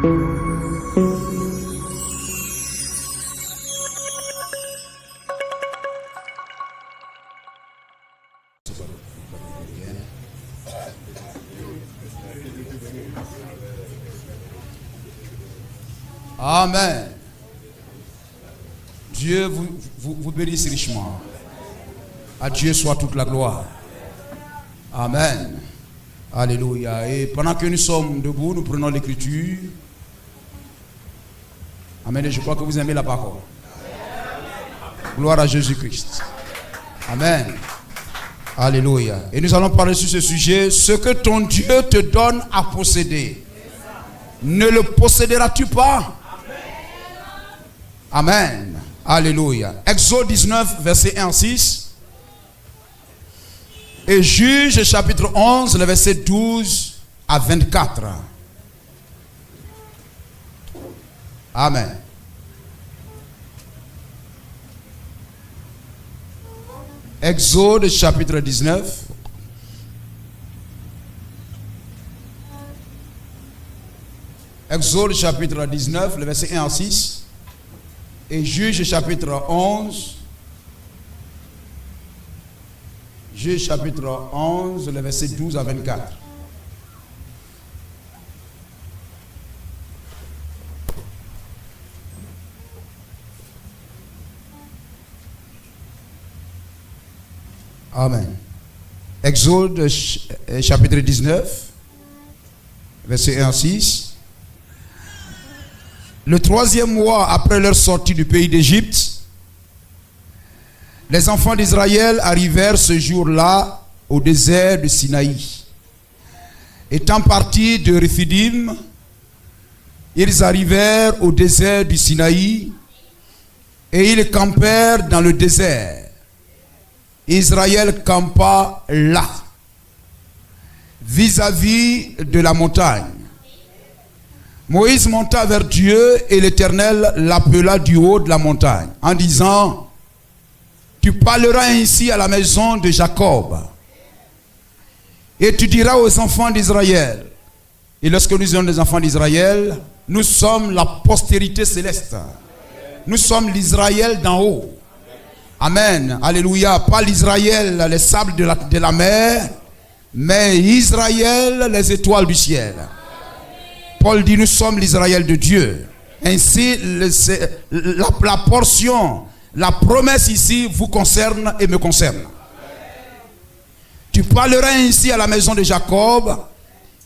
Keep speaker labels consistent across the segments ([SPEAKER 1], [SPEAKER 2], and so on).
[SPEAKER 1] Amen. Dieu vous bénisse richement. À Dieu soit toute la gloire. Amen. Alléluia. Et pendant que nous sommes debout, nous prenons l'écriture. Amen. Et je crois que vous aimez la parole. Gloire à Jésus-Christ. Amen. Alléluia. Et nous allons parler sur ce sujet. Ce que ton Dieu te donne à posséder, ne le posséderas-tu pas? Amen. Alléluia. Exode 19, verset 1 à 6. Et Juge, chapitre 11, le verset 12 à 24. Amen. Exode, chapitre 19. Exode, chapitre 19, le verset 1 à 6. Et Juge, chapitre 11. Juge, chapitre 11, le verset 12 à 24. Amen. Exode, chapitre 19, verset 1 à 6. Le 3e mois après leur sortie du pays d'Égypte, les enfants d'Israël arrivèrent ce jour-là au désert de Sinaï. Étant partis de Rephidim, ils arrivèrent au désert du Sinaï et ils campèrent dans le désert. Israël campa là, vis-à-vis de la montagne. Moïse monta vers Dieu et l'Éternel l'appela du haut de la montagne en disant: tu parleras ainsi à la maison de Jacob et tu diras aux enfants d'Israël. Et lorsque nous sommes des enfants d'Israël, nous sommes la postérité céleste. Nous sommes l'Israël d'en haut. Amen. Alléluia. Pas l'Israël, les sables de la mer, mais Israël, les étoiles du ciel. Paul dit: nous sommes l'Israël de Dieu. Ainsi, la portion, la promesse ici vous concerne et me concerne. Tu parleras ainsi à la maison de Jacob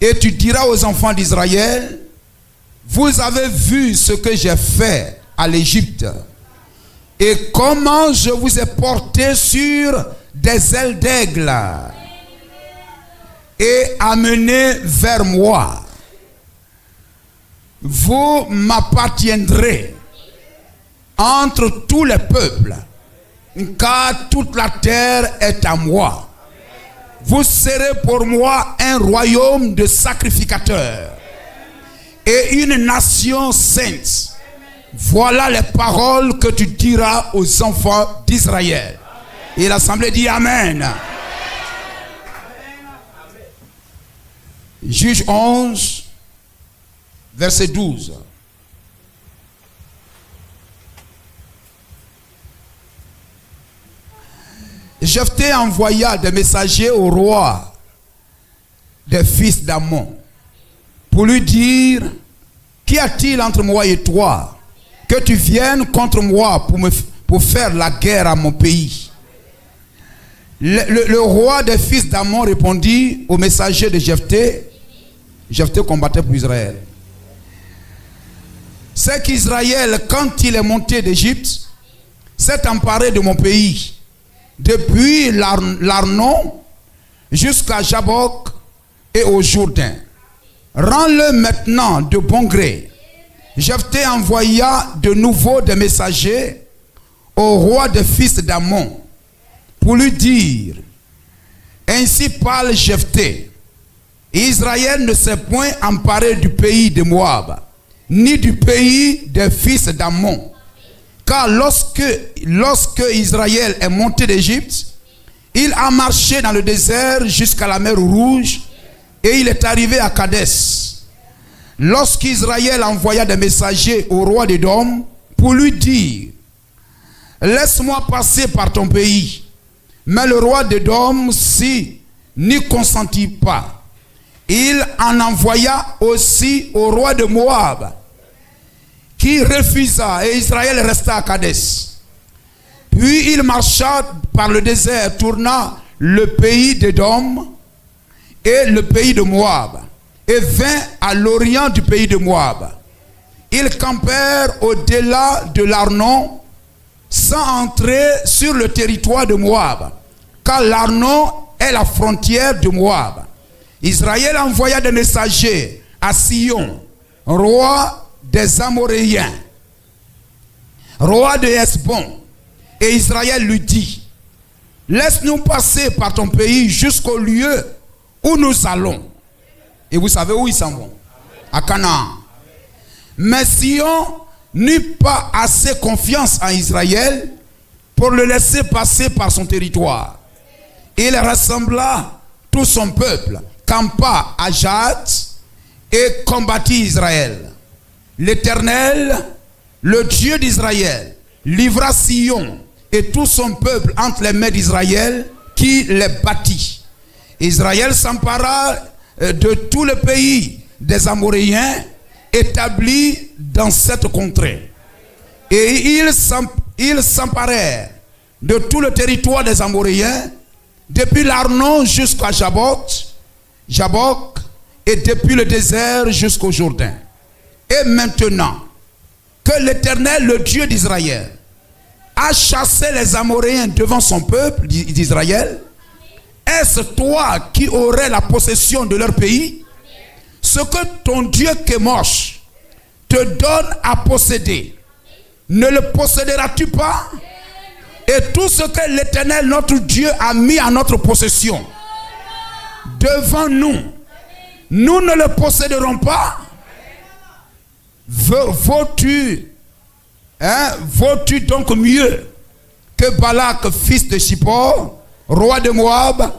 [SPEAKER 1] et tu diras aux enfants d'Israël: vous avez vu ce que j'ai fait à l'Égypte et comment je vous ai porté sur des ailes d'aigle et amené vers moi. Vous m'appartiendrez entre tous les peuples, car toute la terre est à moi. Vous serez pour moi un royaume de sacrificateurs et une nation sainte. Voilà les paroles que tu diras aux enfants d'Israël. Et l'assemblée dit Amen. Juge 11, verset 12. Jephthé envoya des messagers au roi des fils d'Ammon pour lui dire: qu'y a-t-il entre moi et toi que tu viennes contre moi pour faire la guerre à mon pays? Le roi des fils d'Ammon répondit aux messagers de Jephthé. Jephthé combattait pour Israël. C'est qu'Israël, quand il est monté d'Égypte, s'est emparé de mon pays, depuis l'Arnon jusqu'à Jabok et au Jourdain. Rends-le maintenant de bon gré. Jephthé envoya de nouveau des messagers au roi des fils d'Ammon pour lui dire: ainsi parle Jephthé, Israël ne s'est point emparé du pays de Moab, ni du pays des fils d'Ammon. Car lorsque Israël est monté d'Égypte, il a marché dans le désert jusqu'à la mer Rouge et il est arrivé à Kadès. lorsqu'Israël envoya des messagers au roi d'Édom pour lui dire: laisse-moi passer par ton pays. Mais le roi d'Édom n'y consentit pas. Il en envoya aussi au roi de Moab, qui refusa, et Israël resta à Kadès. Puis il marcha par le désert, tourna le pays d'Édom et le pays de Moab, et vint à l'orient du pays de Moab. Ils campèrent au-delà de l'Arnon, sans entrer sur le territoire de Moab, car l'Arnon est la frontière de Moab. Israël envoya des messagers à Sion, roi des Amoréens, roi de Hesbon, et Israël lui dit: laisse-nous passer par ton pays jusqu'au lieu où nous allons. Et vous savez où ils s'en vont? À Canaan. Mais Sion n'eut pas assez confiance en Israël pour le laisser passer par son territoire. Il rassembla tout son peuple, campa à Jahaz et combattit Israël. L'Éternel, le Dieu d'Israël, livra Sion et tout son peuple entre les mains d'Israël, qui les battit. Israël s'empara de tout le pays des Amoréens établis dans cette contrée. Et ils s'emparèrent de tout le territoire des Amoréens, depuis l'Arnon jusqu'à Jabbok, et depuis le désert jusqu'au Jourdain. Et maintenant que l'Éternel, le Dieu d'Israël, a chassé les Amoréens devant son peuple d'Israël, est-ce toi qui aurais la possession de leur pays? Ce que ton Dieu Kémosh te donne à posséder, ne le posséderas-tu pas? Et tout ce que l'Éternel, notre Dieu, a mis à notre possession devant nous, nous ne le posséderons pas? Vaux-tu donc mieux que Balak, fils de Zippor, roi de Moab?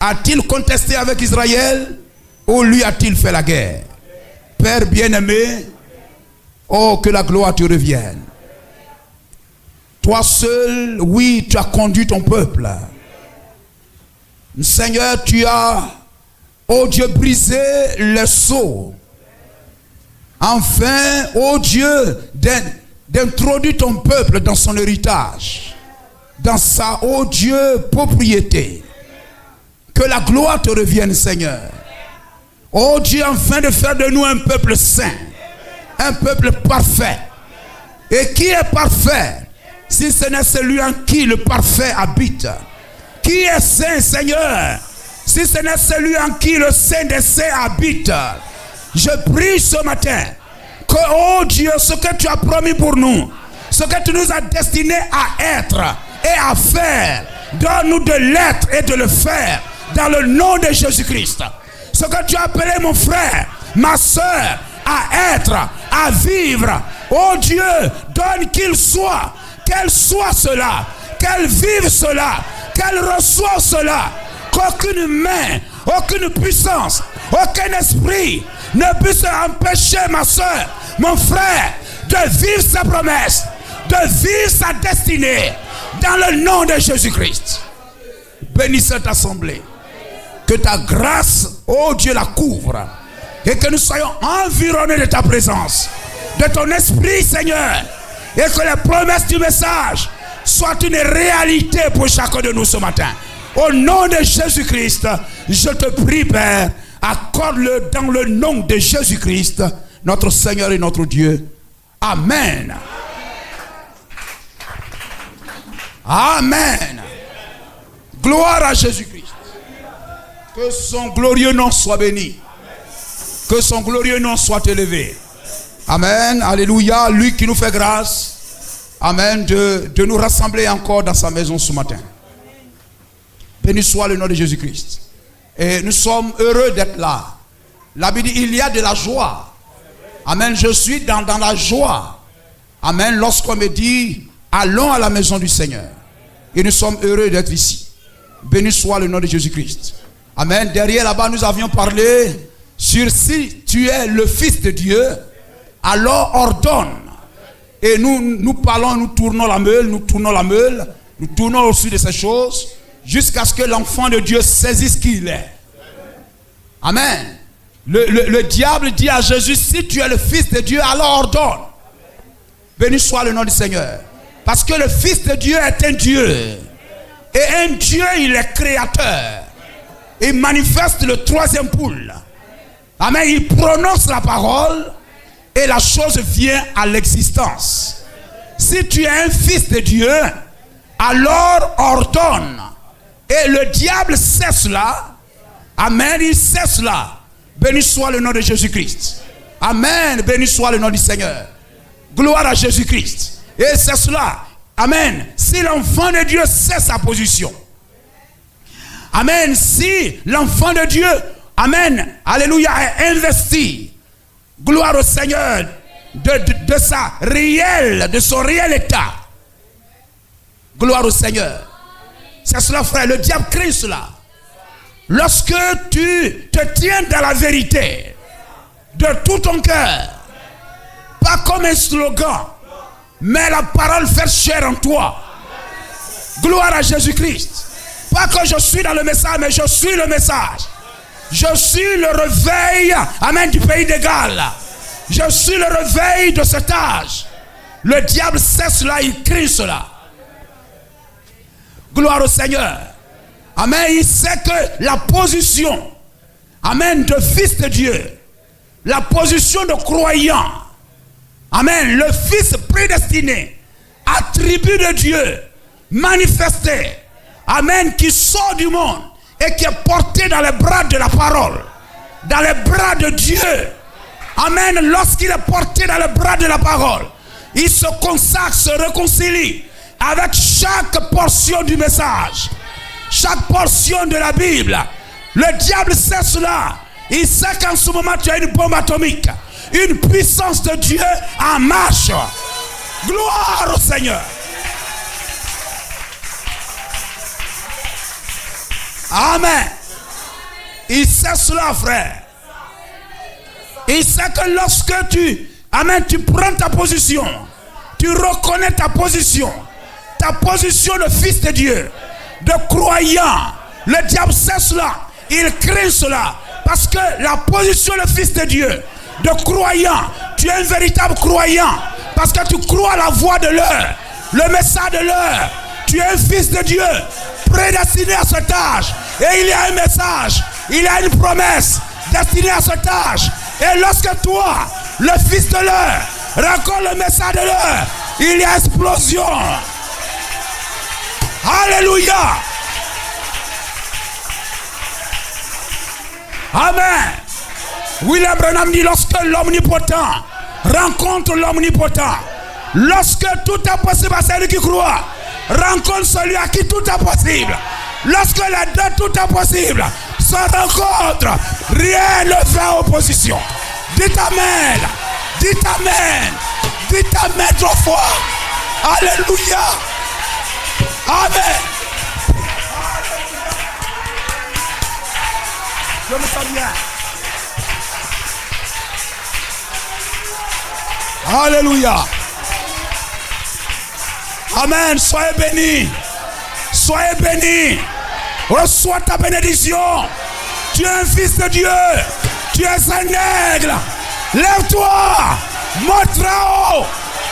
[SPEAKER 1] A-t-il contesté avec Israël, ou lui a-t-il fait la guerre? Père bien-aimé, oh, que la gloire te revienne. Toi seul, oui, tu as conduit ton peuple. Seigneur, tu as, oh Dieu, brisé les sceaux. Enfin, oh Dieu, d'introduire ton peuple dans son héritage, dans sa, oh Dieu, propriété. Que la gloire te revienne, Seigneur. Oh Dieu, enfin de faire de nous un peuple saint, un peuple parfait. Et qui est parfait, si ce n'est celui en qui le parfait habite? Qui est saint, Seigneur, si ce n'est celui en qui le saint des saints habite? Je prie ce matin que, oh Dieu, ce que tu as promis pour nous, ce que tu nous as destiné à être et à faire, donne-nous de l'être et de le faire dans le nom de Jésus-Christ. Ce que tu as appelé mon frère, ma soeur, à être, à vivre, oh Dieu, donne qu'il soit, qu'elle soit cela, qu'elle vive cela, qu'elle reçoive cela, qu'aucune main, aucune puissance, aucun esprit ne puisse empêcher ma soeur, mon frère, de vivre sa promesse, de vivre sa destinée, dans le nom de Jésus-Christ. Bénis cette assemblée. Que ta grâce, oh Dieu, la couvre. Et que nous soyons environnés de ta présence, de ton esprit, Seigneur. Et que les promesses du message soient une réalité pour chacun de nous ce matin. Au nom de Jésus-Christ, je te prie, Père, accorde-le dans le nom de Jésus-Christ, notre Seigneur et notre Dieu. Amen. Amen. Gloire à Jésus-Christ. Que son glorieux nom soit béni. Que son glorieux nom soit élevé. Amen. Alléluia. Lui qui nous fait grâce. Amen. De nous rassembler encore dans sa maison ce matin. Béni soit le nom de Jésus-Christ. Et nous sommes heureux d'être là. La Bible dit, il y a de la joie. Amen. Je suis dans la joie. Amen. Lorsqu'on me dit, allons à la maison du Seigneur. Et nous sommes heureux d'être ici. Béni soit le nom de Jésus-Christ. Amen. Derrière là-bas, nous avions parlé sur si tu es le Fils de Dieu, alors ordonne. Et nous parlons, nous tournons la meule, nous tournons au-dessus de ces choses, jusqu'à ce que l'enfant de Dieu saisisse qui il est. Amen. Le diable dit à Jésus, si tu es le Fils de Dieu, alors ordonne. Béni soit le nom du Seigneur. Parce que le Fils de Dieu est un Dieu. Et un Dieu, il est créateur. Il manifeste le troisième pôle. Amen. Il prononce la parole et la chose vient à l'existence. Si tu es un fils de Dieu, alors ordonne. Et le diable sait cela. Amen. Il sait cela. Béni soit le nom de Jésus-Christ. Amen. Béni soit le nom du Seigneur. Gloire à Jésus-Christ. Et c'est cela. Amen. Si l'enfant de Dieu sait sa position. Amen. Si l'enfant de Dieu, amen, alléluia, est investi, gloire au Seigneur, de son réel état. Gloire au Seigneur. C'est cela, frère. Le diable crie cela. Lorsque tu te tiens dans la vérité, de tout ton cœur, pas comme un slogan, mais la parole fait chair en toi. Gloire à Jésus-Christ. Pas que je suis dans le message, mais je suis le message. Je suis le réveil, amen, du pays de Galles. Je suis le réveil de cet âge. Le diable sait cela, il crie cela. Gloire au Seigneur. Amen, il sait que la position, amen, de fils de Dieu, la position de croyant, amen, le fils prédestiné, attribut de Dieu, manifesté, amen, qui sort du monde et qui est porté dans les bras de la parole, dans les bras de Dieu. Amen, lorsqu'il est porté dans les bras de la parole, il se consacre, se réconcilie avec chaque portion du message, chaque portion de la Bible. Le diable sait cela. Il sait qu'en ce moment tu as une bombe atomique, une puissance de Dieu en marche. Gloire au Seigneur. Amen. Il sait cela, frère. Il sait que lorsque tu prends ta position, tu reconnais ta position de fils de Dieu, de croyant. Le diable sait cela. Il craint cela. Parce que la position de fils de Dieu, de croyant, tu es un véritable croyant. Parce que tu crois la voix de l'heure, le message de l'heure. Tu es un fils de Dieu, prédestiné à cet âge. Et il y a un message, il y a une promesse destinée à cet âge. Et lorsque toi, le fils de l'heure, raconte le message de l'heure, il y a explosion. Alléluia. Amen. William Branham dit, lorsque l'omnipotent rencontre l'omnipotent, lorsque tout est possible à celui qui croit, rencontre celui à qui tout est possible. Lorsque les deux tout est possible se rencontrent, rien ne fait opposition. Dites amen. Dites amen. Dites amen 3 fois. Alléluia. Amen. Je me sens bien. Alléluia. Amen. Soyez bénis. Soyez bénis. Reçois ta bénédiction. Tu es un fils de Dieu. Tu es un aigle. Lève-toi. Monte haut.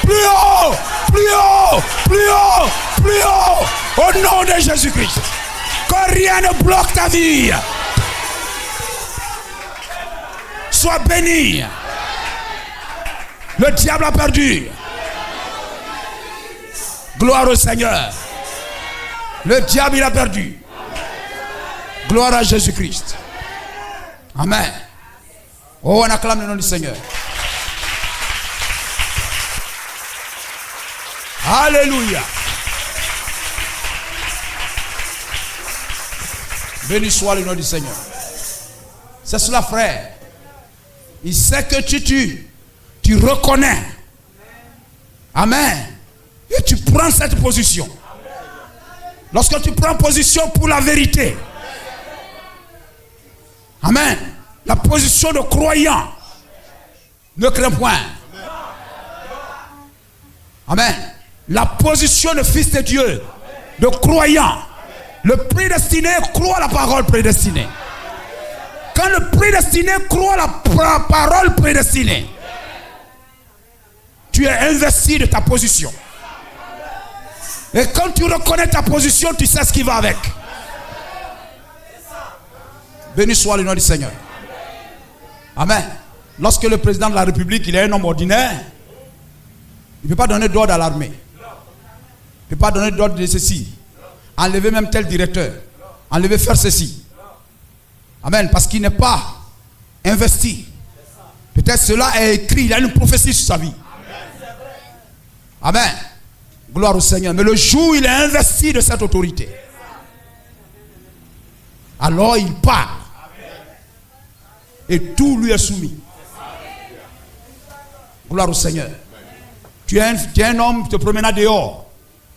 [SPEAKER 1] Plus haut. Plus haut. Plus haut. Plus haut. Au nom de Jésus-Christ. Que rien ne bloque ta vie. Sois béni. Le diable a perdu. Gloire au Seigneur. Le diable il a perdu. Gloire à Jésus-Christ. Amen. Oh, on acclame le nom du Seigneur. Alléluia. Béni soit le nom du Seigneur. C'est cela, frère. Il sait que tu reconnais. Amen. Et tu prends cette position. Lorsque tu prends position pour la vérité. Amen. La position de croyant. Ne crains point. Amen. La position de fils de Dieu, de croyant. Le prédestiné croit la parole prédestinée. Quand le prédestiné croit la parole prédestinée, tu es investi de ta position. Et quand tu reconnais ta position, tu sais ce qui va avec. Béni soit le nom du Seigneur. Amen. Lorsque le président de la République, il est un homme ordinaire, il ne peut pas donner d'ordre à l'armée. Il ne peut pas donner d'ordre de ceci. Enlever même tel directeur. Enlever faire ceci. Amen. Parce qu'il n'est pas investi. Peut-être cela est écrit. Il y a une prophétie sur sa vie. Amen. Gloire au Seigneur. Mais le jour où il est investi de cette autorité, alors il part. Et tout lui est soumis. Gloire au Seigneur. Tu es un homme te promenant dehors.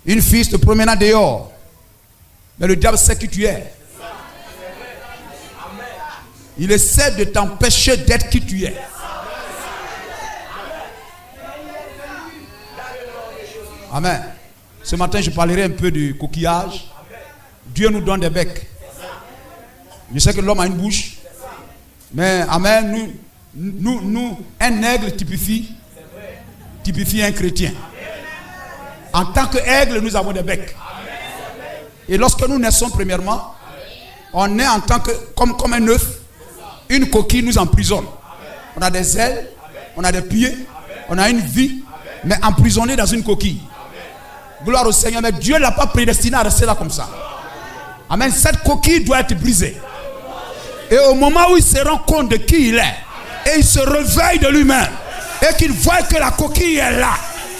[SPEAKER 1] Une fille te promenant dehors. Mais le diable sait qui tu es. Il essaie de t'empêcher d'être qui tu es. Amen. Ce matin, je parlerai un peu du coquillage. Dieu nous donne des becs. Je sais que l'homme a une bouche. Mais, amen, nous, un aigle typifie un chrétien. En tant qu'aigle, nous avons des becs. Et lorsque nous naissons premièrement, on est en tant que, comme un œuf, une coquille nous emprisonne. On a des ailes, on a des pieds, on a une vie, mais emprisonné dans une coquille. Gloire au Seigneur, mais Dieu ne l'a pas prédestiné à rester là comme ça. Amen. Cette coquille doit être brisée. Et au moment où il se rend compte de qui il est, et il se réveille de lui-même, et qu'il voit que la coquille est là,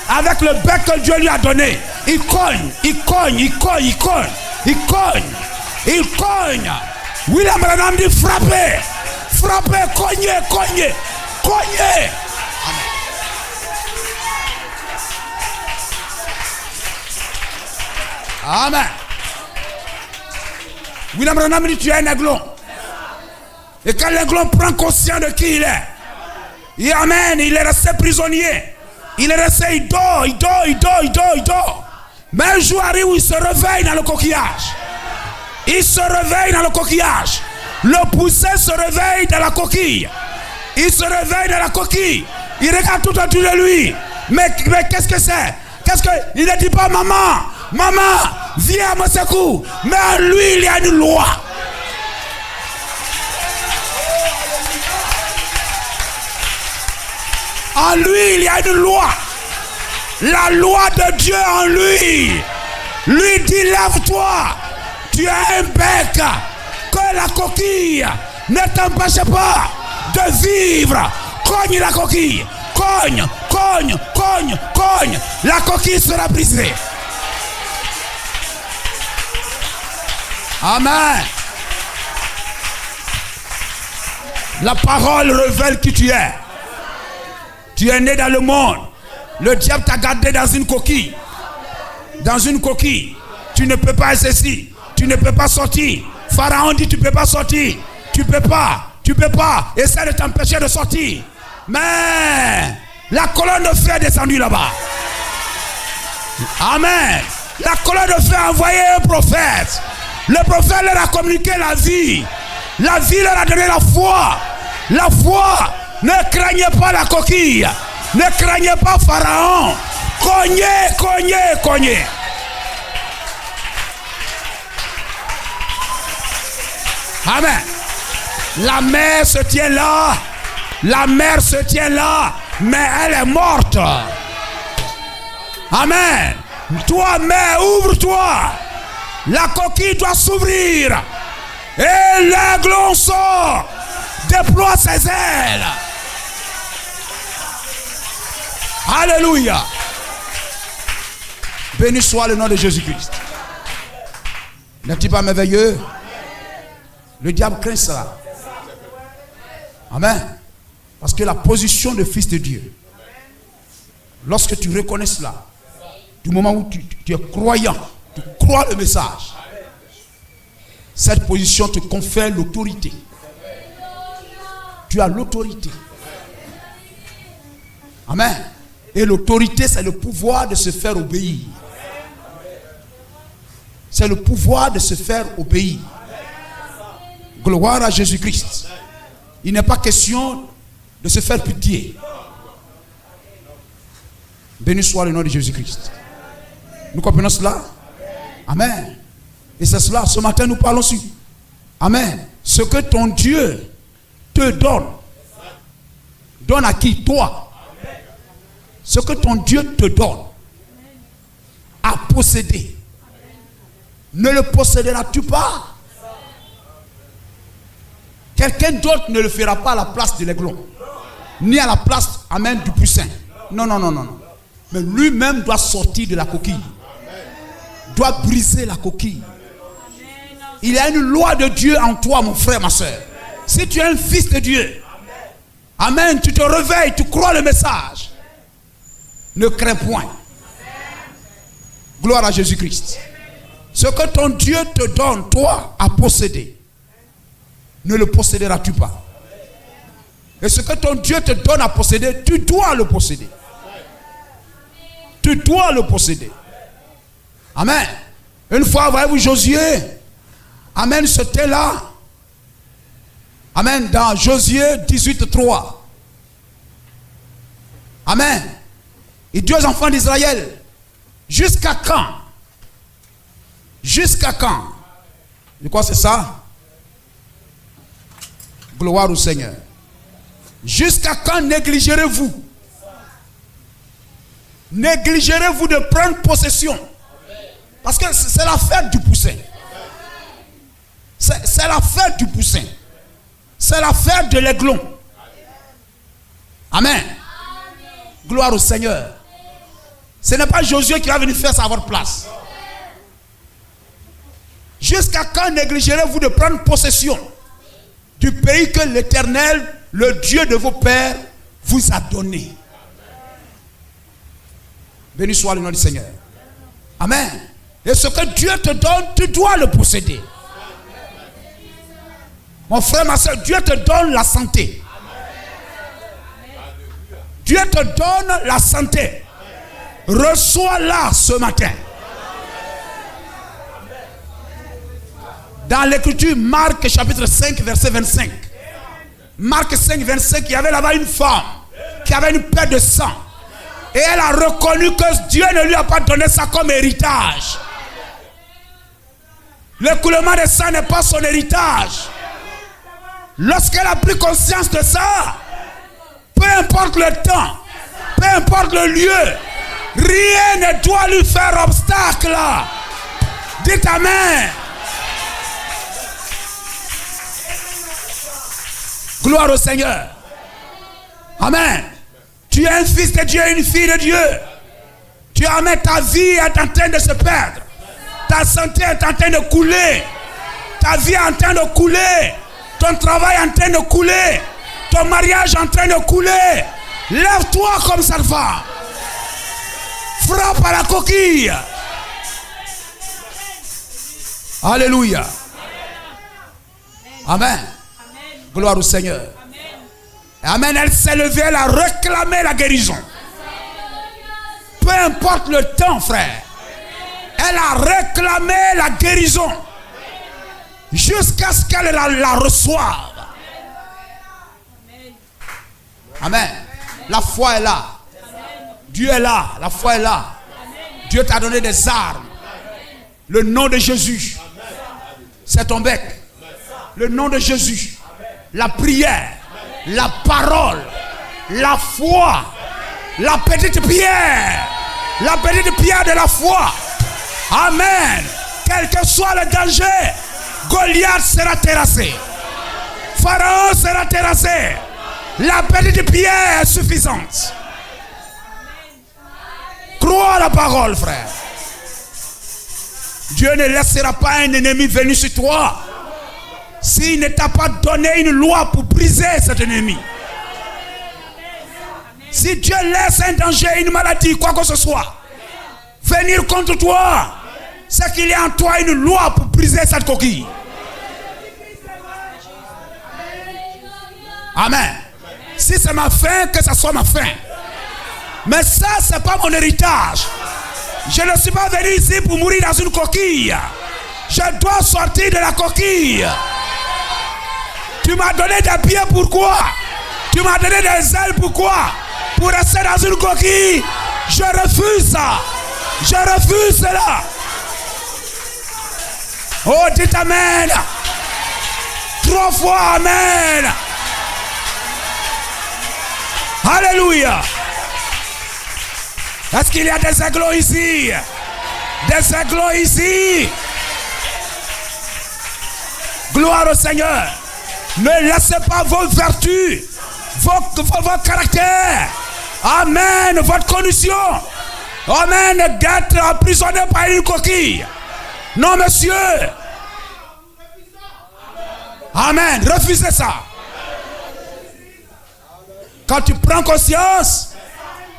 [SPEAKER 1] avec le bec que Dieu lui a donné, il cogne. William Branham dit frapper, cogner. Amen. William Branham dit tu es un aiglon. Et quand l'aiglon prend conscience de qui il est, et amen, il est resté prisonnier. Il est resté, il dort. Mais un jour arrive où il se réveille dans le coquillage. Le poussin se réveille dans la coquille. Il regarde tout autour de lui. Mais qu'est-ce que c'est? Il ne dit pas maman, viens à mon secours. Mais en lui, il y a une loi. En lui, il y a une loi. La loi de Dieu en lui. Lui dit, lève-toi. Tu as un bec. Que la coquille ne t'empêche pas de vivre. Cogne la coquille. Cogne. La coquille sera brisée. Amen. La parole révèle qui tu es. Tu es né dans le monde. Le diable t'a gardé dans une coquille. Tu ne peux pas ceci. Tu ne peux pas sortir. Pharaon dit tu ne peux pas sortir. Tu peux pas. Essaie de t'empêcher de sortir. Mais la colonne de feu est descendue là-bas. Amen. La colonne de feu a envoyé un prophète. Le prophète leur a communiqué la vie. La vie leur a donné la foi. La foi. Ne craignez pas la coquille. Ne craignez pas Pharaon. Cognez. Amen. La mer se tient là. Mais elle est morte. Amen. Toi, mer, ouvre-toi. La coquille doit s'ouvrir. Et l'aiglon sort. Déploie ses ailes. Alléluia. Béni soit le nom de Jésus-Christ. N'est-il pas merveilleux? Le diable craint cela. Amen. Parce que la position de fils de Dieu, lorsque tu reconnais cela, du moment où tu es croyant, tu crois le message, cette position te confère l'autorité. Tu as l'autorité. Amen. Et l'autorité, c'est le pouvoir de se faire obéir. C'est le pouvoir de se faire obéir. Gloire à Jésus-Christ. Il n'est pas question de se faire pitié. Béni soit le nom de Jésus-Christ. Nous comprenons cela? Amen. Et c'est cela, ce matin nous parlons sur. Amen. Ce que ton Dieu te donne. Donne à qui? Toi. Ce que ton Dieu te donne à posséder. Ne le posséderas-tu pas? Quelqu'un d'autre ne le fera pas à la place de l'aiglon. Ni à la place, amen, du poussin. Non, non, non, non, non. Mais lui-même doit sortir de la coquille. Doit briser la coquille. Il y a une loi de Dieu en toi, mon frère, ma soeur. Si tu es un fils de Dieu, amen, tu te réveilles, tu crois le message. Ne crains point. Gloire à Jésus-Christ. Ce que ton Dieu te donne, toi, à posséder, ne le posséderas-tu pas? Et ce que ton Dieu te donne à posséder, tu dois le posséder. Tu dois le posséder. Amen. Une fois, voyez-vous, Josué, amen, c'était là. Amen, dans Josué 18:3. Amen. Il dit aux enfants d'Israël, jusqu'à quand? Jusqu'à quand? Je crois que c'est ça. Gloire au Seigneur. Jusqu'à quand négligerez-vous? Négligerez-vous de prendre possession? Parce que c'est la fête du poussin. C'est la fête du poussin. C'est la fête de l'aiglon. Amen. Gloire au Seigneur. Ce n'est pas Josué qui va venir faire ça à votre place. Jusqu'à quand négligerez-vous de prendre possession du pays que l'Éternel, le Dieu de vos pères, vous a donné? Béni soit le nom du Seigneur. Amen. Et ce que Dieu te donne, tu dois le posséder. Mon frère, ma soeur, Dieu te donne la santé. Dieu te donne la santé. Reçois-la ce matin. Dans l'écriture, Marc chapitre 5, verset 25. Marc 5, 25, il y avait là-bas une femme qui avait une perte de sang. Et elle a reconnu que Dieu ne lui a pas donné ça comme héritage. L'écoulement de sang n'est pas son héritage. Lorsqu'elle a pris conscience de ça, peu importe le temps, peu importe le lieu, rien ne doit lui faire obstacle. Dites Amen. Gloire au Seigneur. Amen. Tu es un fils de Dieu, une fille de Dieu. Tu amènes ta vie est en train de se perdre. Ta santé est en train de couler. Ta vie est en train de couler. Ton travail est en train de couler. Ton mariage est en train de couler. Lève-toi comme cette femme. Frappe à la coquille. Alléluia. Amen. Gloire au Seigneur. Amen. Elle s'est levée, elle a réclamé la guérison. Peu importe le temps, frère. Elle a réclamé la guérison. Jusqu'à ce qu'elle la reçoive. Amen. La foi est là. Dieu est là. La foi est là. Dieu t'a donné des armes. Le nom de Jésus, c'est ton bec. Le nom de Jésus, la prière, la parole, la foi, la petite pierre de la foi. Amen. Quel que soit le danger, Goliath sera terrassé. Pharaon sera terrassé. La petite pierre est suffisante. Crois la parole, frère. Dieu ne laissera pas un ennemi venir sur toi s'il ne t'a pas donné une loi pour briser cet ennemi. Si Dieu laisse un danger, une maladie, quoi que ce soit, venir contre toi, c'est qu'il y a en toi une loi pour briser cette coquille. Amen. Si c'est ma fin, que ça soit ma fin. Mais ça, ce n'est pas mon héritage. Je ne suis pas venu ici pour mourir dans une coquille. Je dois sortir de la coquille. Tu m'as donné des pieds, pourquoi? Tu m'as donné des ailes, pourquoi? Pour rester dans une coquille. Je refuse ça. Je refuse cela. Oh, dites amen. 3 fois amen. Alléluia. Est-ce qu'il y a des aiglots ici? Des aiglots ici? Gloire au Seigneur. Ne laissez pas vos vertus, vos caractères, amen, votre condition, amen, d'être emprisonné par une coquille. Non, monsieur. Amen. Refusez ça. Quand tu prends conscience,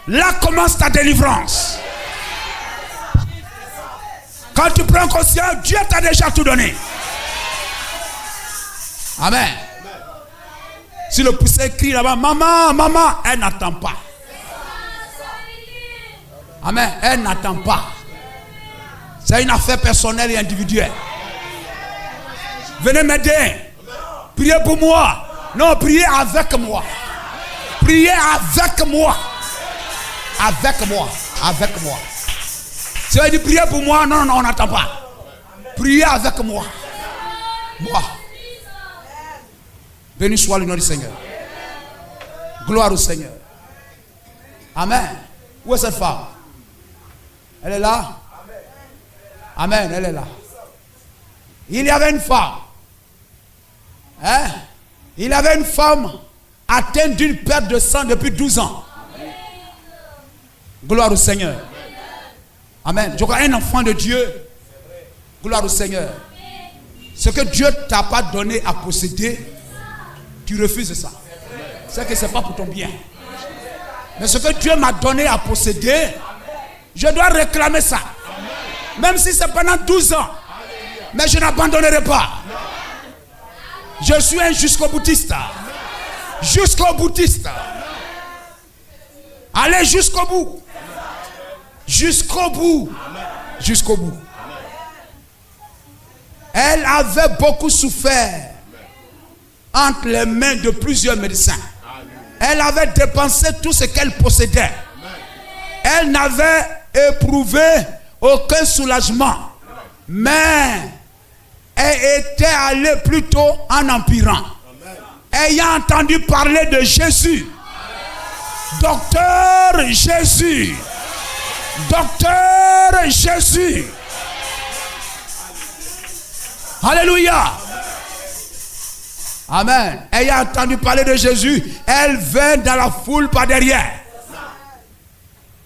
[SPEAKER 1] là commence ta délivrance. Quand tu prends conscience, Dieu t'a déjà tout donné. Amen. Si le poussé crie là-bas, maman, maman, elle n'attend pas. Amen. Elle n'attend pas. C'est une affaire personnelle et individuelle. Venez m'aider. Priez pour moi. Non, priez avec moi. Priez avec moi. Avec moi. Avec moi. Si on dit priez pour moi, non, non, on n'attend pas. Priez avec moi. Moi. Béni soit le nom du Seigneur. Gloire au Seigneur. Amen. Où est cette femme? Elle est là? Amen, elle est là. Il y avait une femme. Hein? Il y avait une femme atteinte d'une perte de sang depuis 12 ans. Gloire au Seigneur. Amen. Je crois un enfant de Dieu. Gloire au Seigneur. Ce que Dieu ne t'a pas donné à posséder, tu refuses ça. C'est que ce n'est pas pour ton bien. Mais ce que Dieu m'a donné à posséder, je dois réclamer ça. Même si c'est pendant 12 ans. Mais je n'abandonnerai pas. Je suis un jusqu'au boutiste. Jusqu'au boutiste. Allez jusqu'au bout. Jusqu'au bout. Jusqu'au bout. Elle avait beaucoup souffert entre les mains de plusieurs médecins. Elle avait dépensé tout ce qu'elle possédait. Elle n'avait éprouvé aucun soulagement. Mais elle était allée plutôt en empirant. Ayant entendu parler de Jésus. Docteur Jésus. Docteur Jésus. Alléluia. Amen. Ayant entendu parler de Jésus, elle vint dans la foule par derrière.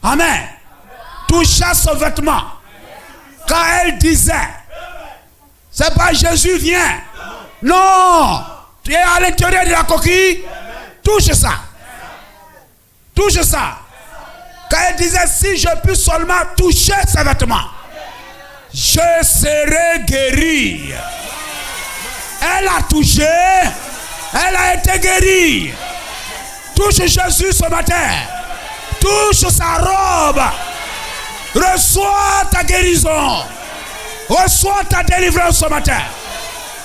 [SPEAKER 1] Amen. Toucha son vêtement. Quand elle disait, c'est pas Jésus vient. Non. Tu es à l'intérieur de la coquille. Touche ça. Touche ça. Quand elle disait, si je puis seulement toucher ses vêtements, je serai guéri. Elle a touché. Elle a été guérie. Touche Jésus ce matin. Touche sa robe. Reçois ta guérison. Reçois ta délivrance ce matin.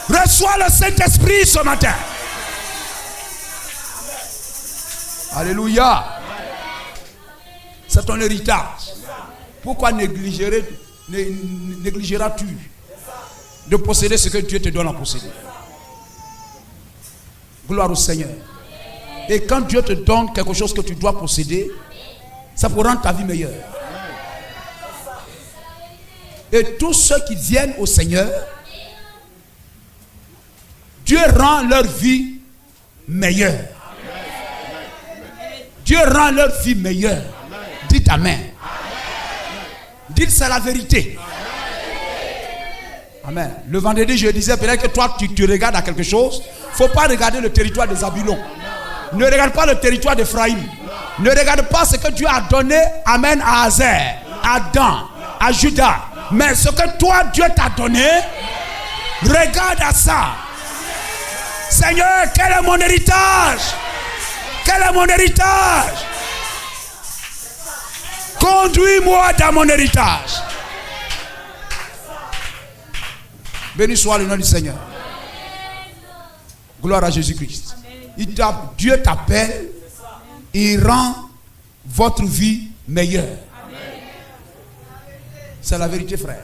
[SPEAKER 1] Reçois le Saint-Esprit ce matin. Alléluia. C'est ton héritage. Pourquoi négligeras-tu de posséder ce que Dieu te donne à posséder? Gloire au Seigneur. Et quand Dieu te donne quelque chose que tu dois posséder, ça pour rendre ta vie meilleure. Et tous ceux qui viennent au Seigneur, Dieu rend leur vie meilleure. Dieu rend leur vie meilleure. Dites amen. Dites c'est la vérité. Amen. Le vendredi, je disais, peut-être que toi, tu regardes à quelque chose. Il ne faut pas regarder le territoire des Zabulon. Ne regarde pas le territoire d'Ephraïm. Ne regarde pas ce que Dieu a donné, amen, à Azer, à Dan, à Judas. Mais ce que toi, Dieu t'a donné, regarde à ça. Seigneur, quel est mon héritage? Quel est mon héritage? Conduis-moi dans mon héritage. Béni soit le nom du Seigneur. Gloire à Jésus-Christ. Dieu t'appelle, il rend votre vie meilleure. C'est la vérité, frère.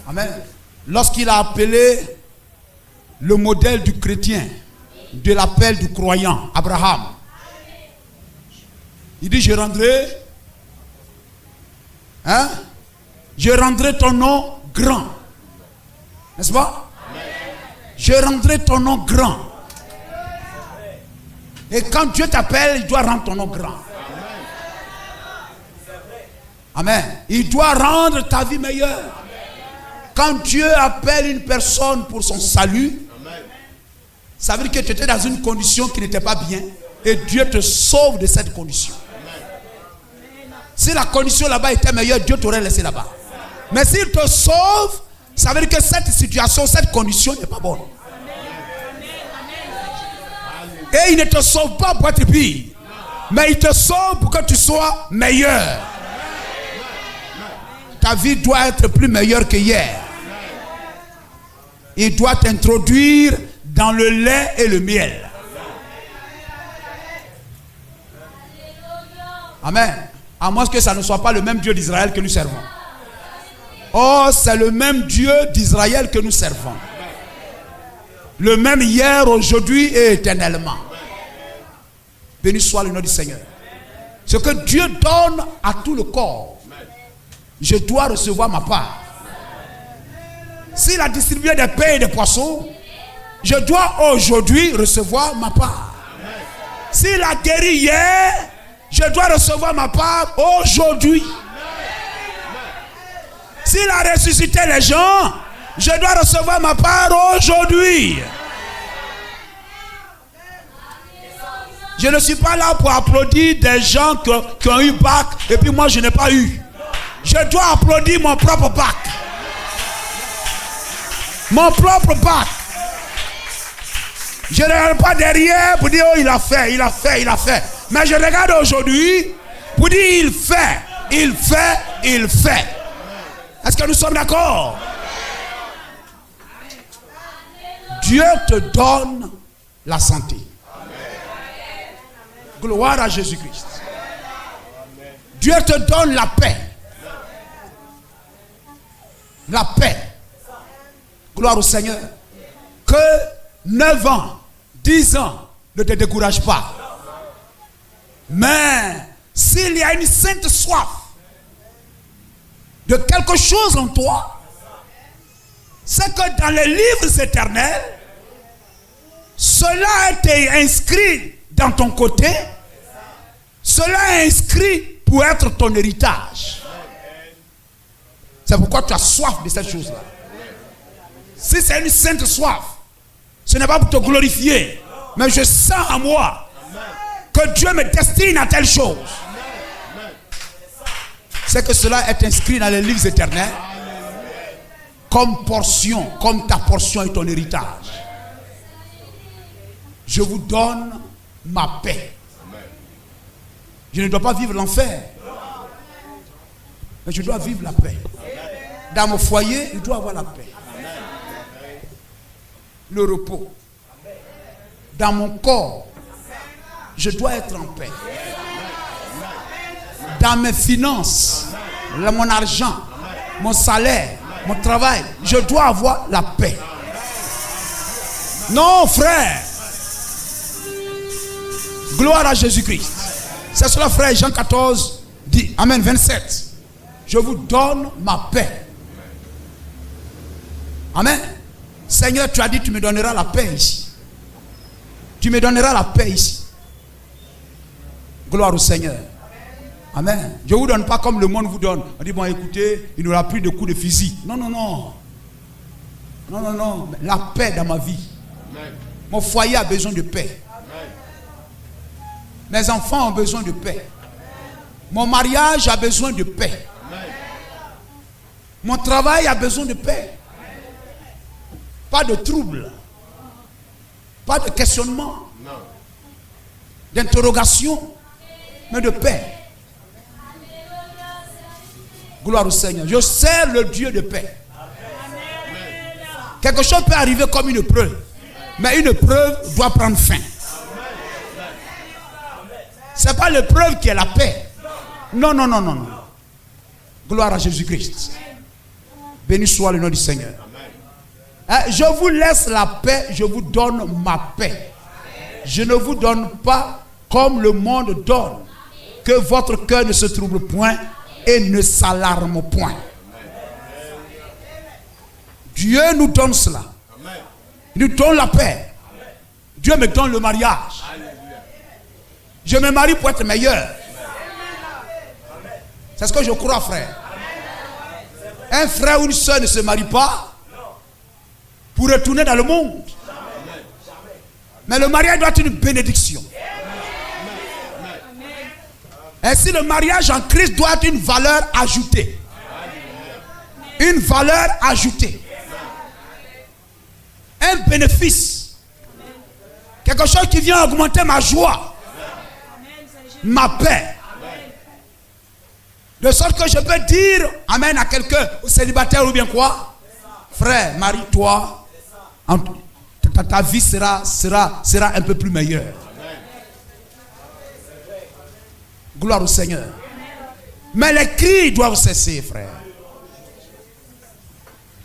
[SPEAKER 1] Amen. Lorsqu'il a appelé le modèle du chrétien, de l'appel du croyant, Abraham, il dit, je rendrai ton nom grand. N'est-ce pas? Je rendrai ton nom grand. Et quand Dieu t'appelle, il doit rendre ton nom grand. Amen. Il doit rendre ta vie meilleure. Quand Dieu appelle une personne pour son salut, ça veut dire que tu étais dans une condition qui n'était pas bien. Et Dieu te sauve de cette condition. Si la condition là-bas était meilleure, Dieu t'aurait laissé là-bas. Mais s'il te sauve, ça veut dire que cette situation, cette condition n'est pas bonne. Et il ne te sauve pas pour être pire, mais il te sauve pour que tu sois meilleur. Ta vie doit être plus meilleure que hier. Il doit t'introduire dans le lait et le miel. Amen. À moins que ça ne soit pas le même Dieu d'Israël que nous servons. Oh, c'est le même Dieu d'Israël que nous servons. Le même hier, aujourd'hui et éternellement. Béni soit le nom du Seigneur. Ce que Dieu donne à tout le corps, je dois recevoir ma part. S'il a distribué des pains et des poissons, je dois aujourd'hui recevoir ma part. S'il a guéri hier, je dois recevoir ma part aujourd'hui. S'il a ressuscité les gens, je dois recevoir ma part aujourd'hui. Je ne suis pas là pour applaudir des gens qui ont eu bac et puis moi je n'ai pas eu. Je dois applaudir mon propre bac. Mon propre bac. Je ne regarde pas derrière pour dire oh il a fait, il a fait, il a fait. Mais je regarde aujourd'hui pour dire il fait, il fait, il fait. Est-ce que nous sommes d'accord? Dieu te donne la santé. Gloire à Jésus-Christ. Dieu te donne la paix. La paix. Gloire au Seigneur. Que 9 ans, 10 ans ne te décourage pas. Mais s'il y a une sainte soif de quelque chose en toi, c'est que dans les livres éternels, cela a été inscrit dans ton côté, cela est inscrit pour être ton héritage. C'est pourquoi tu as soif de cette chose-là. Si c'est une sainte soif, ce n'est pas pour te glorifier, mais je sens en moi que Dieu me destine à telle chose. C'est que cela est inscrit dans les livres éternels comme portion, comme ta portion et ton héritage. Je vous donne ma paix. Je ne dois pas vivre l'enfer, mais je dois vivre la paix. Dans mon foyer, je dois avoir la paix. Le repos. Dans mon corps, je dois être en paix. Dans mes finances, mon argent, mon salaire, mon travail, je dois avoir la paix. Non, frère. Gloire à Jésus-Christ. C'est cela, frère. Jean 14 dit, Amen, 27. Je vous donne ma paix. Amen. Seigneur, tu as dit, tu me donneras la paix ici. Tu me donneras la paix ici. Gloire au Seigneur. Amen. Je ne vous donne pas comme le monde vous donne. On dit, bon, écoutez, il n'y aura plus de coups de fusil. Non, non, non. Non, non, non. La paix dans ma vie. Amen. Mon foyer a besoin de paix. Amen. Mes enfants ont besoin de paix. Mon mariage a besoin de paix. Amen. Mon travail a besoin de paix. Pas de trouble. Pas de questionnement, d'interrogation, mais de paix. Gloire au Seigneur. Je sers le Dieu de paix. Quelque chose peut arriver comme une preuve, mais une preuve doit prendre fin. Ce n'est pas l'épreuve qui est la paix. Non, non, non, non, non. Gloire à Jésus-Christ. Béni soit le nom du Seigneur. Je vous laisse la paix, je vous donne ma paix. Je ne vous donne pas comme le monde donne. Que votre cœur ne se trouble point et ne s'alarme point. Dieu nous donne cela. Il nous donne la paix. Dieu me donne le mariage. Je me marie pour être meilleur. C'est ce que je crois, frère. Un frère ou une soeur ne se marie pas pour retourner dans le monde. Mais le mariage doit être une bénédiction. Ainsi, le mariage en Christ doit être une valeur ajoutée. Une valeur ajoutée. Un bénéfice. Quelque chose qui vient augmenter ma joie. Ma paix. De sorte que je peux dire amen à quelqu'un, au célibataire ou bien quoi? Frère, marie-toi. Ta vie sera un peu plus meilleure. Gloire au Seigneur. Mais les cris doivent cesser, frère.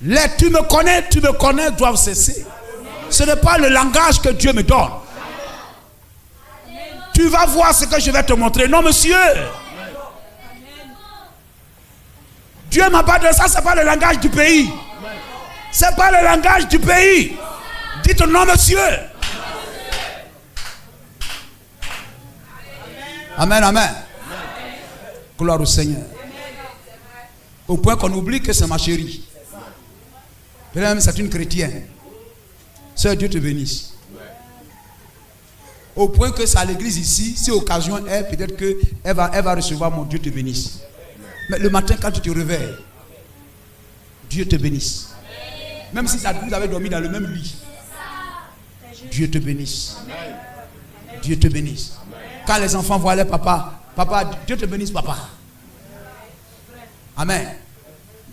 [SPEAKER 1] Les tu me connais doivent cesser. Ce n'est pas le langage que Dieu me donne. Tu vas voir ce que je vais te montrer. Non, monsieur. Dieu m'a pas donné ça, c'est pas le langage du pays. C'est pas le langage du pays. Dites non, monsieur. Amen, amen. Gloire au Seigneur. Au point qu'on oublie que c'est ma chérie. Même c'est une chrétienne. Sœur, Dieu te bénisse. Au point que c'est à l'église ici, si occasion est, peut-être qu'elle va recevoir mon Dieu te bénisse. Mais le matin, quand tu te réveilles, Dieu te bénisse. Même si vous avez dormi dans le même lit, Dieu te bénisse. Dieu te bénisse. Quand les enfants voient leur papa, Dieu te bénisse, papa. Amen.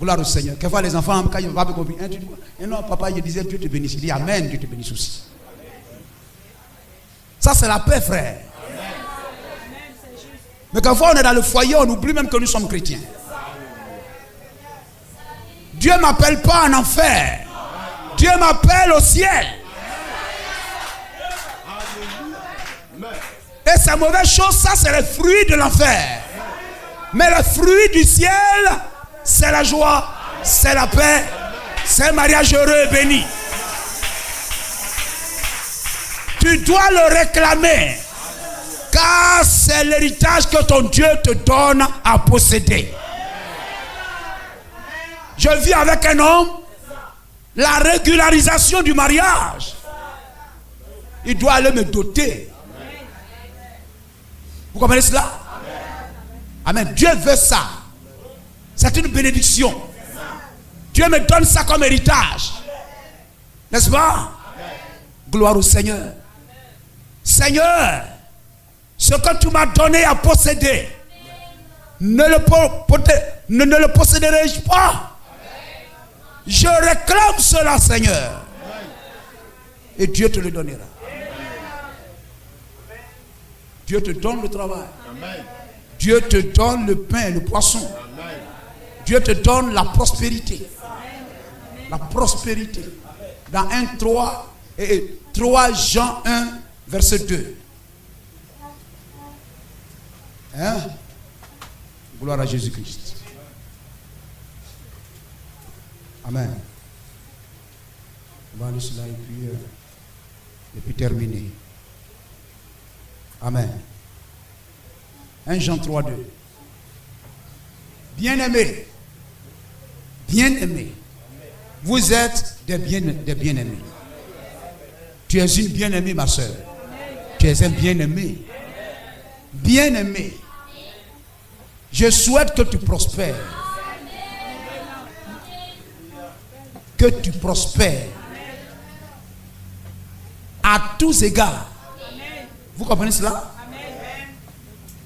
[SPEAKER 1] Gloire au Seigneur. Quelquefois les enfants, quand ils vont pas comprendre, tu dis, et non, papa, il disait Dieu te bénisse. Il dit Amen, Dieu te bénisse aussi. Ça, c'est la paix, frère. Mais quelquefois on est dans le foyer, on oublie même que nous sommes chrétiens. Dieu ne m'appelle pas en enfer. Dieu m'appelle au ciel. Et ces mauvaises choses, ça c'est le fruit de l'enfer. Mais le fruit du ciel, c'est la joie, c'est la paix, c'est un mariage heureux et béni. Tu dois le réclamer. Car c'est l'héritage que ton Dieu te donne à posséder. Je vis avec un homme, la régularisation du mariage. Il doit aller me doter. Vous comprenez cela? Amen. Dieu veut ça. C'est une bénédiction. Dieu me donne ça comme héritage. N'est-ce pas? Gloire au Seigneur. Seigneur, ce que tu m'as donné à posséder, ne le posséderai-je pas? Je réclame cela, Seigneur. Et Dieu te le donnera. Dieu te donne le travail. Dieu te donne le pain et le poisson. Dieu te donne la prospérité. La prospérité. Dans 3 Jean 1, verset 2. Hein? Gloire à Jésus-Christ. Amen. On va aller cela et puis terminer. Amen. 1 Jean 3, 2. Bien-aimés, bien-aimés, vous êtes des bien-aimés. Tu es une bien-aimée, ma soeur. Tu es un bien-aimé. Bien-aimé. Je souhaite que tu prospères. Que tu prospères. à tous égards. Vous comprenez cela?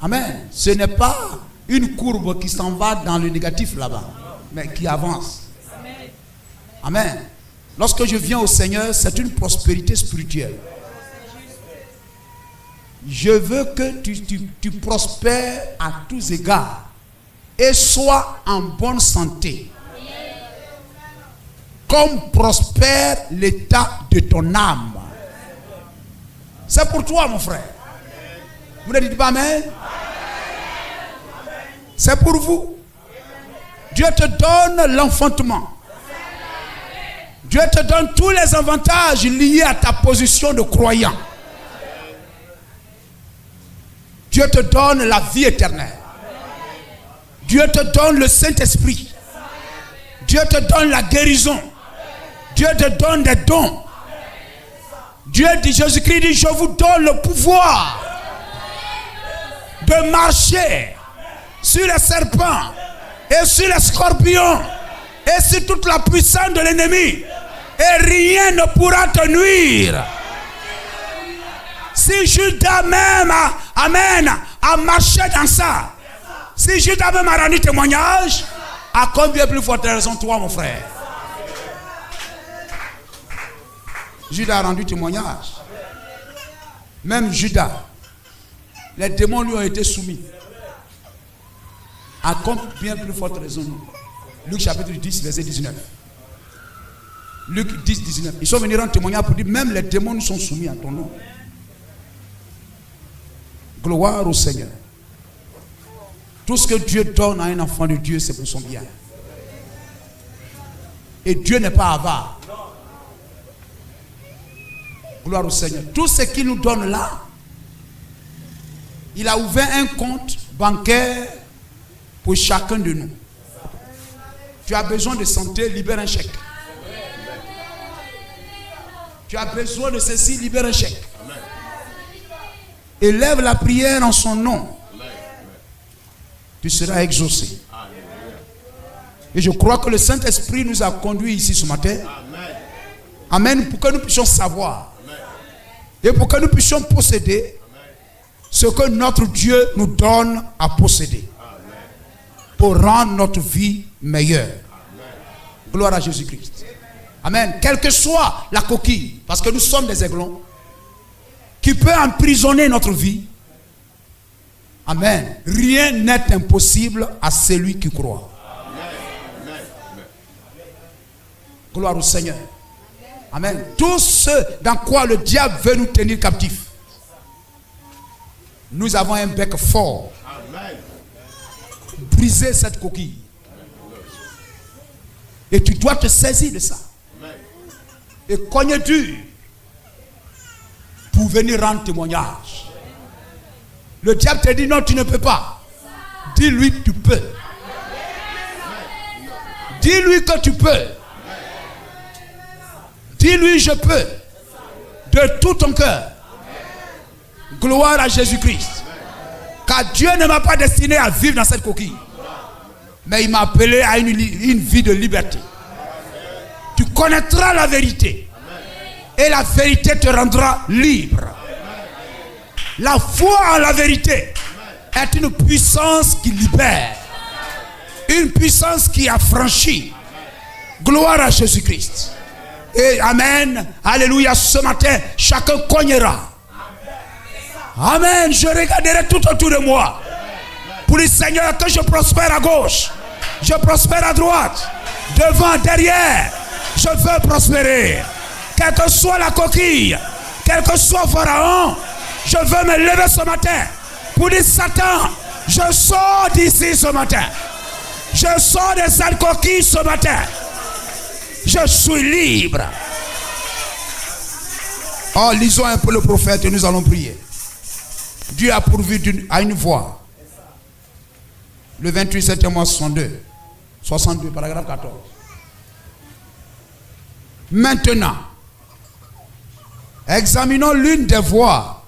[SPEAKER 1] Amen. Ce n'est pas une courbe qui s'en va dans le négatif là-bas, mais qui avance. Amen. Lorsque je viens au Seigneur, c'est une prospérité spirituelle. Je veux que tu prospères à tous égards et sois en bonne santé. Comme prospère l'état de ton âme. C'est pour toi, mon frère. Vous ne dites pas amen? C'est pour vous. Dieu te donne l'enfantement. Dieu te donne tous les avantages liés à ta position de croyant. Dieu te donne la vie éternelle. Dieu te donne le Saint-Esprit. Dieu te donne la guérison. Dieu te donne des dons. Dieu dit, Jésus-Christ dit, je vous donne le pouvoir de marcher sur les serpents et sur les scorpions et sur toute la puissance de l'ennemi, et rien ne pourra te nuire. Si Judas même a marché dans ça, si Judas même a rendu témoignage, à combien plus forte raison toi, mon frère? Judas a rendu témoignage. Même Judas, les démons lui ont été soumis. À combien plus forte raison nous? Luc chapitre 10, verset 19. Luc 10, 19. Ils sont venus rendre témoignage pour dire, même les démons nous sont soumis à ton nom. Gloire au Seigneur. Tout ce que Dieu donne à un enfant de Dieu, c'est pour son bien. Et Dieu n'est pas avare. Gloire au Seigneur. Tout ce qu'il nous donne là, il a ouvert un compte bancaire pour chacun de nous. Tu as besoin de santé, libère un chèque. Tu as besoin de ceci, libère un chèque. Élève la prière en son nom. Tu seras exaucé. Et je crois que le Saint-Esprit nous a conduits ici ce matin. Amen. Pour que nous puissions savoir. Et pour que nous puissions posséder ce que notre Dieu nous donne à posséder. Pour rendre notre vie meilleure. Gloire à Jésus-Christ. Amen. Quelle que soit la coquille, parce que nous sommes des aiglons, qui peut emprisonner notre vie. Amen. Rien n'est impossible à celui qui croit. Gloire au Seigneur. Amen. Tout ce dans quoi le diable veut nous tenir captifs, nous avons un bec fort. Briser cette coquille. Et tu dois te saisir de ça. Et cogner dur pour venir rendre témoignage. Le diable te dit non, tu ne peux pas. Dis-lui que tu peux. Dis-lui que tu peux. Dis-lui je peux. De tout ton cœur. Gloire à Jésus-Christ. Car Dieu ne m'a pas destiné à vivre dans cette coquille. Mais il m'a appelé à une vie de liberté. Tu connaîtras la vérité. Et la vérité te rendra libre. La foi en la vérité est une puissance qui libère. Une puissance qui affranchit. Gloire à Jésus-Christ. Et amen. Alléluia. Ce matin, chacun cognera. Amen. Je regarderai tout autour de moi. Pour le Seigneur, que je prospère à gauche. Je prospère à droite. Devant, derrière. Je veux prospérer. Quelle que soit la coquille. Quel que soit Pharaon. Je veux me lever ce matin. Pour dire Satan, je sors d'ici ce matin. Je sors de cette coquille ce matin. Je suis libre. Oh, lisons un peu le prophète et nous allons prier. Dieu a pourvu à une voix. Le 28 septembre 62, paragraphe 14. Maintenant, examinons l'une des voies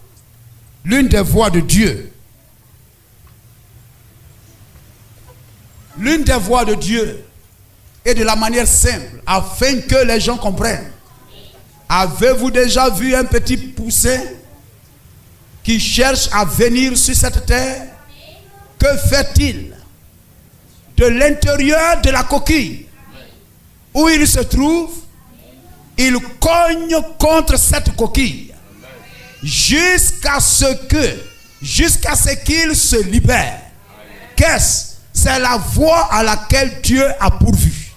[SPEAKER 1] de Dieu. L'une des voies de Dieu est de la manière simple, afin que les gens comprennent. Avez-vous déjà vu un petit poussin qui cherche à venir sur cette terre? Que fait-il? De l'intérieur de la coquille où il se trouve, il cogne contre cette coquille jusqu'à ce qu'il se libère. Qu'est-ce? C'est la voie à laquelle Dieu a pourvu.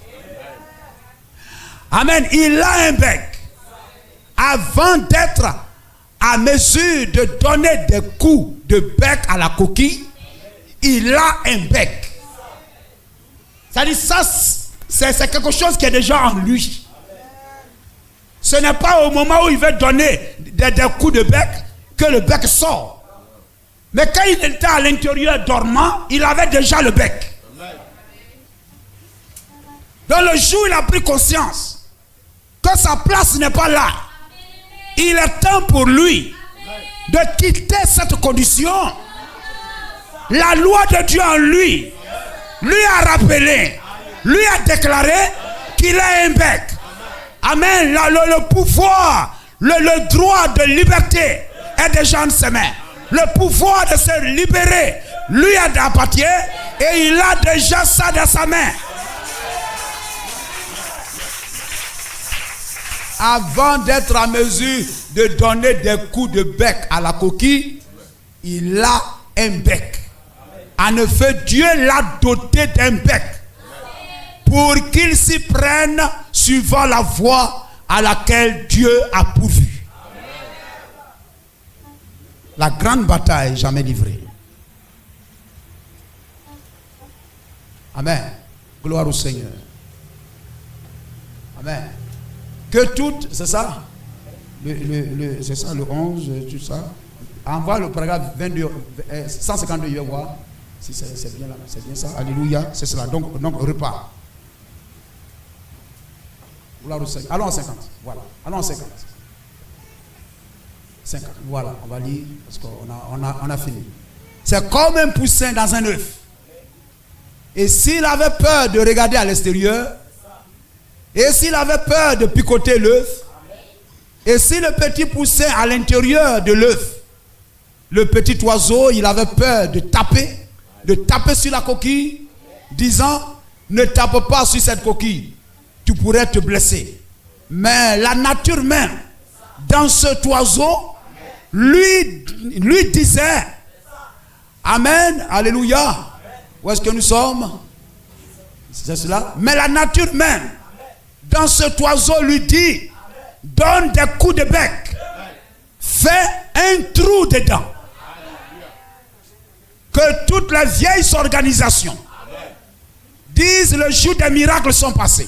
[SPEAKER 1] Amen. Il a un bec. Avant d'être à mesure de donner des coups de bec à la coquille, il a un bec. C'est-à-dire ça, c'est quelque chose qui est déjà en lui. Ce n'est pas au moment où il veut donner des coups de bec que le bec sort. Mais quand il était à l'intérieur dormant, il avait déjà le bec. Dans le jour où il a pris conscience que sa place n'est pas là, il est temps pour lui de quitter cette condition. La loi de Dieu en lui a rappelé, lui a déclaré qu'il a un bec. Amen. Le pouvoir, le droit de liberté est déjà en ses mains. Le pouvoir de se libérer lui appartient et il a déjà ça dans sa main. Avant d'être en mesure de donner des coups de bec à la coquille, il a un bec. En effet, Dieu l'a doté d'un bec pour qu'il s'y prenne suivant la voie à laquelle Dieu a pourvu. La grande bataille jamais livrée. Amen. Gloire au Seigneur. Amen. Que toutes, c'est ça? C'est ça, le 11, tout ça. Envoie le paragraphe 22, 152, je vais voir. Si c'est bien là, c'est bien ça. Alléluia, c'est cela. Donc repart. Gloire au Seigneur. Allons en 50. Voilà. Allons en 50. 50. Voilà, on va lire parce qu'on a fini. C'est comme un poussin dans un œuf. Et s'il avait peur de regarder à l'extérieur, et s'il avait peur de picoter l'œuf, et si le petit poussin à l'intérieur de l'œuf, le petit oiseau, il avait peur de taper sur la coquille, disant, ne tape pas sur cette coquille, tu pourrais te blesser. Mais la nature même, dans cet oiseau, lui disait, Amen, Alléluia. Où est-ce que nous sommes? C'est cela. Mais la nature même, dans cet oiseau lui dit, donne des coups de bec, fais un trou dedans. Que toutes les vieilles organisations disent le jour des miracles sont passés.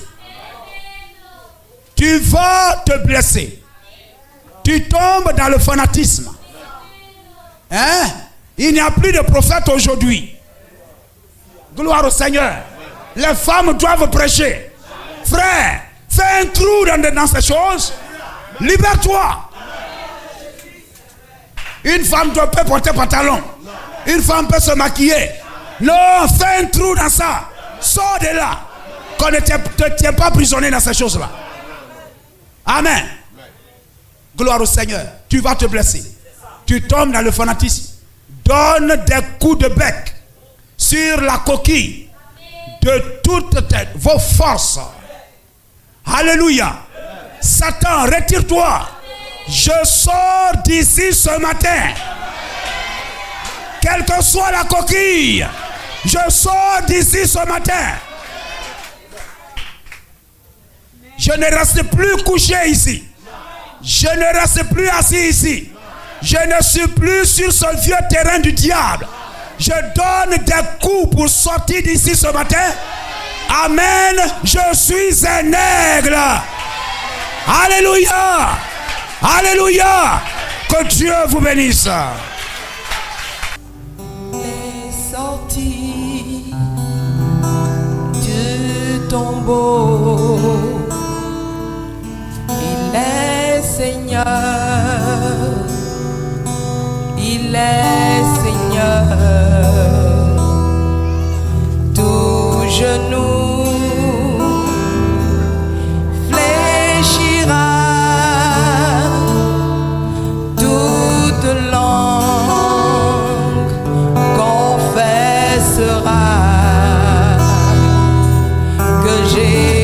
[SPEAKER 1] Tu vas te blesser. Tu tombes dans le fanatisme. Hein? Il n'y a plus de prophètes aujourd'hui. Gloire au Seigneur. Les femmes doivent prêcher. Frère, fais un trou dans ces choses. Libère-toi. Une femme peut porter pantalon. Une femme peut se maquiller. Non, fais un trou dans ça. Sors de là. Qu'on ne te tient pas prisonnier dans ces choses-là. Amen. Gloire au Seigneur. Tu vas te blesser. Tu tombes dans le fanatisme. Donne des coups de bec sur la coquille de toutes vos forces. Alléluia. Satan, retire-toi. Je sors d'ici ce matin. Quelle que soit la coquille, je sors d'ici ce matin. Je ne reste plus couché ici. Je ne reste plus assis ici. Je ne suis plus sur ce vieux terrain du diable. Je donne des coups pour sortir d'ici ce matin. Amen. Je suis un aigle. Alléluia. Alléluia. Que Dieu vous bénisse.
[SPEAKER 2] Les sorties du tombeau. Il est Seigneur. Il est Seigneur. Tout genou fléchira. sera que j'ai